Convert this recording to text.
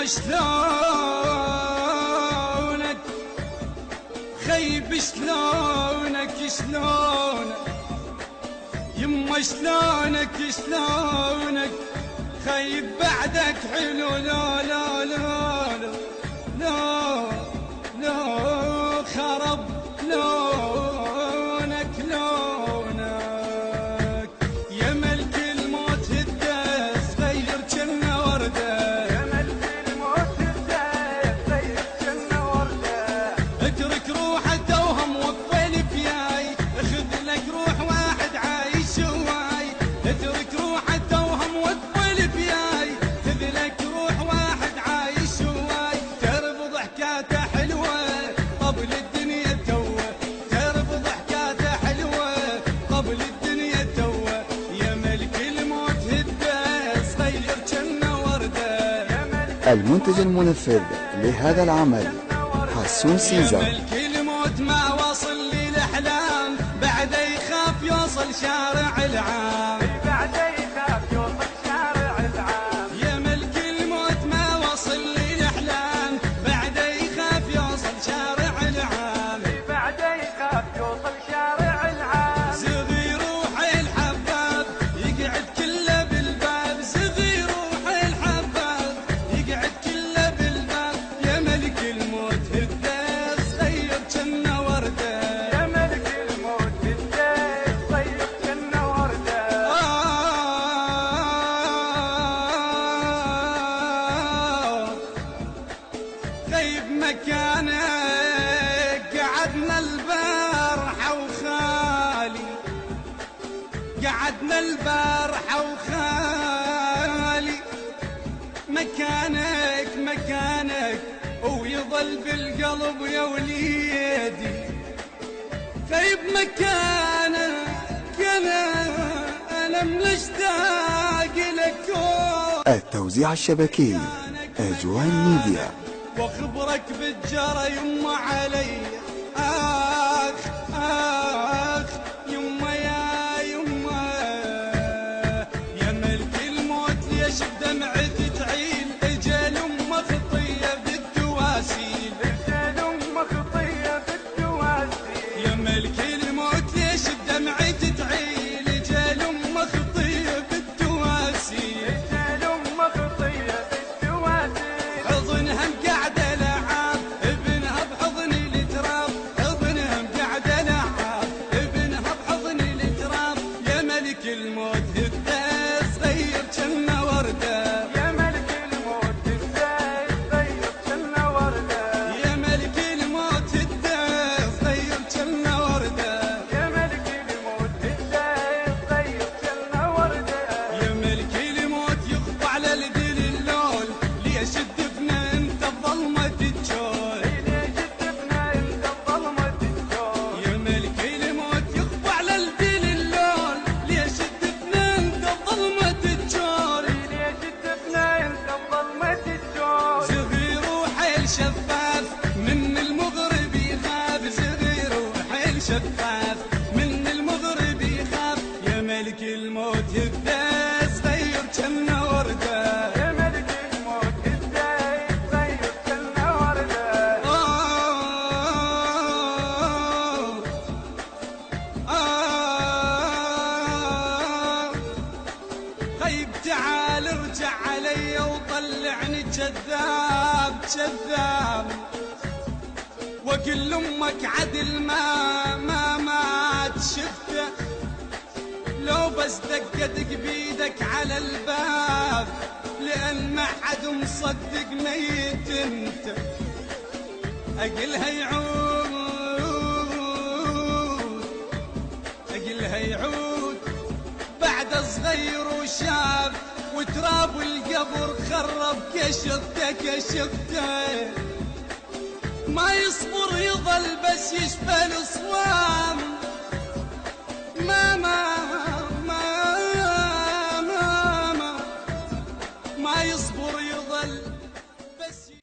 يما شلونك خيب شلونك يما شلونك خيب بعدك حلو لا لا لا لا لا خرب لونك يا ملك الموت هداس غير جنة وردة يا ملك الموت هداس غير جنة وردة اترك روحه توهم وطفل فياي اخذ لك روح واحد عايش هواي اترك روحه توهم وطفل فياي خذ لك روح واحد عايش هواي ترب ضحكاته حلوة قبل الدنيا توه ترب ضحكاته حلوة قبل الدنيا توه يا ملك الموت هداس غير جنة وردة المنتج المنفذ لهذا العمل حسون سيزر. يا ملك الموت ما وصل لي الأحلام بعده يخاف يوصل شارع العام بعده يخاف يوصل شارع العام يا ملك الموت ما وصل لي الأحلام بعده يخاف يوصل شارع العام بعده يخاف يوصل شارع العام صغير روحي الحباب يقعد كله بالباب صغير روحي الحباب يقعد كله بالباب يا ملك الموت هداس غير جنة وردة يا ملك الموت هداس غير جنة وردة غيب مكانك قعدنا البارحة وخالي قعدنا البارحة وخالي مكانك ويظل بالقلب يا وليدي غيب مكانك أنا مشتاق لك التوزيع الشبكي أجوان ميديا. واخبرك بالجرى يما علي آخ يما يا ملك الموت ليش بدمعتي تعيل اجل امه خطيه بالدواسيل يا ملك الموت ليش بدمعتي تعيل اجل امه خطيه بالدواسيل حضنها مقعدة لعاب ابنها بحضني التراب حضنها مقعدة لعاب ابنها بحضني التراب يا ملك الموت هداس غير جنة وردة يا ملك الموت هداس غير جنة وردة يا ملك الموت هداس غير جنة وردة يا ملك الموت هداس غير جنة وردة يا ملك الموت يخضع على الدل اللول ليش الدفنة انت بظلمة الجول ليش الدفنة انت بظلمة الجول يا ملك الموت يخضع على الدل اللول ليش الدفنة انت بظلمة الجول ليش الدفنة انت بظلمة الجول صغير وحيل شفاف من المغرب يخاف صغير وحيل شفاف من المغرب يخاف يا ملك الموت هداس غير جنة وردة يا ملك الموت هداس غير جنة وردة طيب تعال ارجع علي وطلعني كذاب وكل امك عدل ما شفته لو بس دقتك بيدك على الباب لان ما حد مصدق ميت انت اقلها يعود بعد صغير وشاب وتراب القبر خرب كشفته